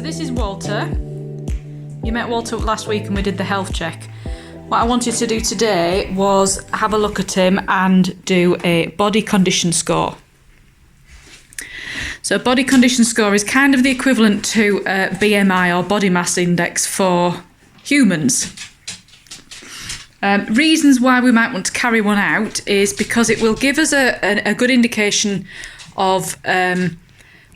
this is Walter. You met Walter last week and we did the health check. What I wanted to do today was have a look at him and do a body condition score. So body condition score is kind of the equivalent to BMI or body mass index for humans. Reasons why we might want to carry one out is because it will give us a good indication of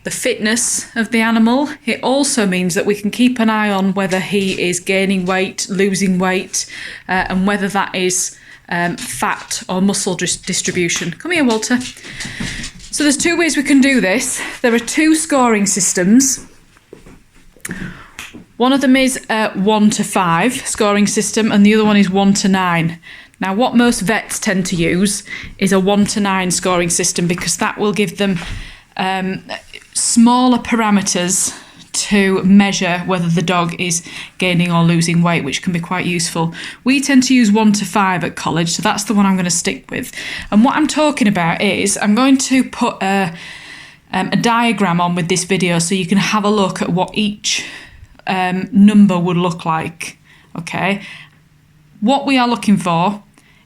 the fitness of the animal. It also means that we can keep an eye on whether he is gaining weight, losing weight, and whether that is fat or muscle distribution. Come here, Walter. So there's two ways we can do this. There are two scoring systems. One of them is 1 to 5 scoring system and the other one is 1 to 9. Now what most vets tend to use is a 1 to 9 scoring system because that will give them smaller parameters to measure whether the dog is gaining or losing weight, which can be quite useful. We tend to use 1 to 5 at college, so that's the one I'm going to stick with. And what I'm talking about is I'm going to put a diagram on with this video so you can have a look at what each number would look like. Okay, what we are looking for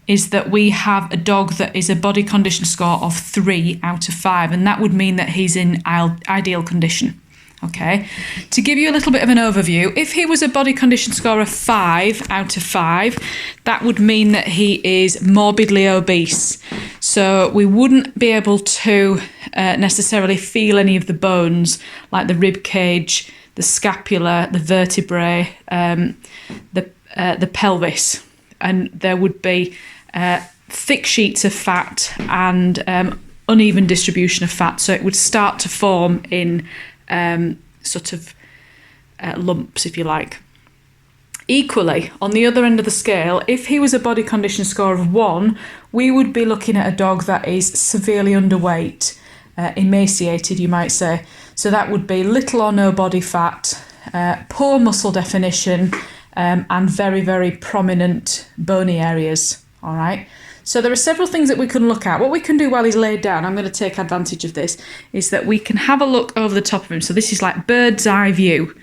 is that we have a dog that is a body condition score of 3 out of 5, and that would mean that he's in ideal condition. Okay, to give you a little bit of an overview, if he was a body condition score of 5 out of 5, that would mean that he is morbidly obese. So we wouldn't be able to necessarily feel any of the bones, like the rib cage, the scapula, the vertebrae, the pelvis, and there would be thick sheets of fat and uneven distribution of fat, so it would start to form in sort of lumps, if you like. Equally, on the other end of the scale, if he was a body condition score of 1, we would be looking at a dog that is severely underweight, emaciated, you might say. So that would be little or no body fat, poor muscle definition, and very, very prominent bony areas. All right. So there are several things that we can look at. What we can do while he's laid down, I'm going to take advantage of this, is that we can have a look over the top of him. So this is like bird's eye view.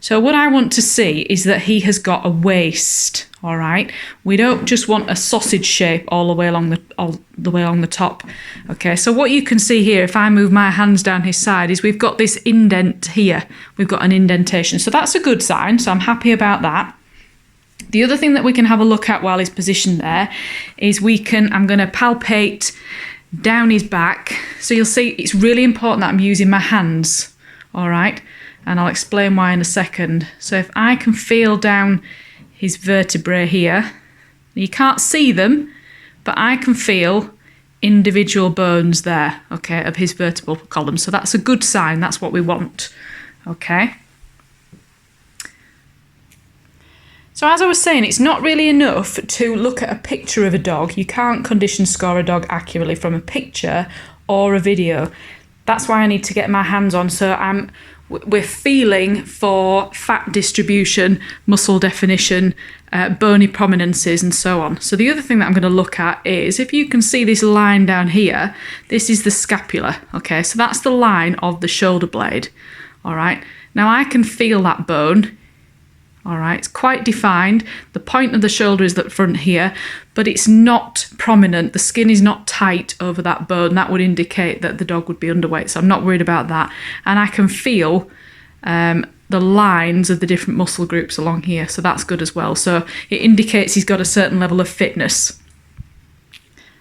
So what I want to see is that he has got a waist. All right. We don't just want a sausage shape all the way along the top. Okay. So what you can see here, if I move my hands down his side, is we've got this indent here. We've got an indentation. So that's a good sign. So I'm happy about that. The other thing that we can have a look at while he's positioned there is I'm going to palpate down his back. So you'll see it's really important that I'm using my hands, all right? And I'll explain why in a second. So if I can feel down his vertebrae here, you can't see them, but I can feel individual bones there, okay, of his vertebral column. So that's a good sign. That's what we want, okay? So as I was saying, it's not really enough to look at a picture of a dog. You can't condition score a dog accurately from a picture or a video. That's why I need to get my hands on. So we're feeling for fat distribution, muscle definition, bony prominences, and so on. So the other thing that I'm going to look at is, if you can see this line down here, this is the scapula. Okay, so that's the line of the shoulder blade. All right. Now I can feel that bone. All right, it's quite defined. The point of the shoulder is that front here, but it's not prominent. The skin is not tight over that bone. That would indicate that the dog would be underweight, so I'm not worried about that. And I can feel the lines of the different muscle groups along here, so that's good as well. So it indicates he's got a certain level of fitness.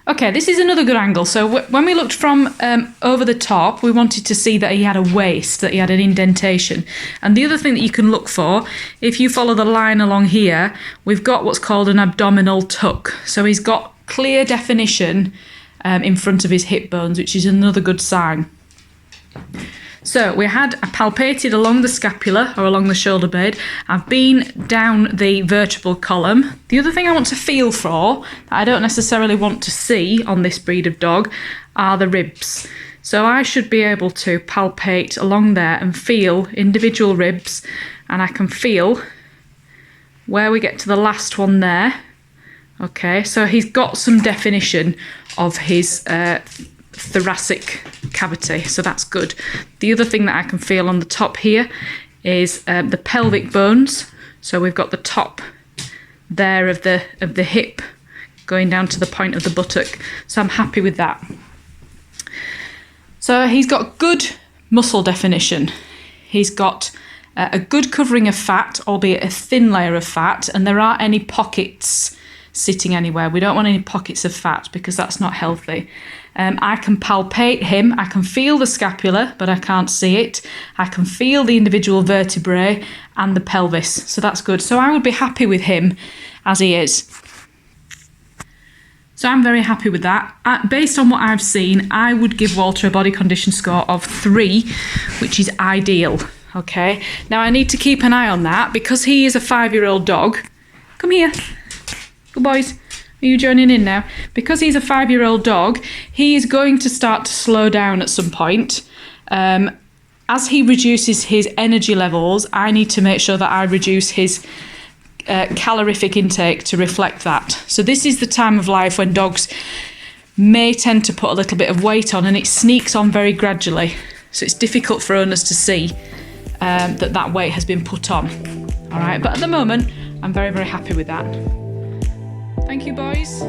Okay, this is another good angle. So when we looked from over the top, we wanted to see that he had a waist, that he had an indentation. And the other thing that you can look for, if you follow the line along here, we've got what's called an abdominal tuck. So he's got clear definition in front of his hip bones, which is another good sign. So I palpated along the scapula or along the shoulder blade. I've been down the vertebral column. The other thing I want to feel for, that I don't necessarily want to see on this breed of dog, are the ribs. So I should be able to palpate along there and feel individual ribs, and I can feel where we get to the last one there. Okay, so he's got some definition of his thoracic cavity, so that's good. The other thing that I can feel on the top here is the pelvic bones. So we've got the top there of the hip going down to the point of the buttock. So I'm happy with that. So he's got good muscle definition. He's got a good covering of fat, albeit a thin layer of fat, and there aren't any pockets sitting anywhere. We don't want any pockets of fat because that's not healthy. I can palpate him. I can feel the scapula, but I can't see it. I can feel the individual vertebrae and the pelvis, so that's good. So I would be happy with him as he is. So I'm very happy with that. Based on what I've seen, I would give Walter a body condition score of 3, which is ideal. Okay, now I need to keep an eye on that because he is a 5-year-old dog. Come here. Good boys. Are you joining in now? Because he's a 5-year-old dog, he is going to start to slow down at some point. As he reduces his energy levels, I need to make sure that I reduce his calorific intake to reflect that. So this is the time of life when dogs may tend to put a little bit of weight on, and it sneaks on very gradually. So it's difficult for owners to see that weight has been put on. All right, but at the moment, I'm very, very happy with that. Thank you, boys.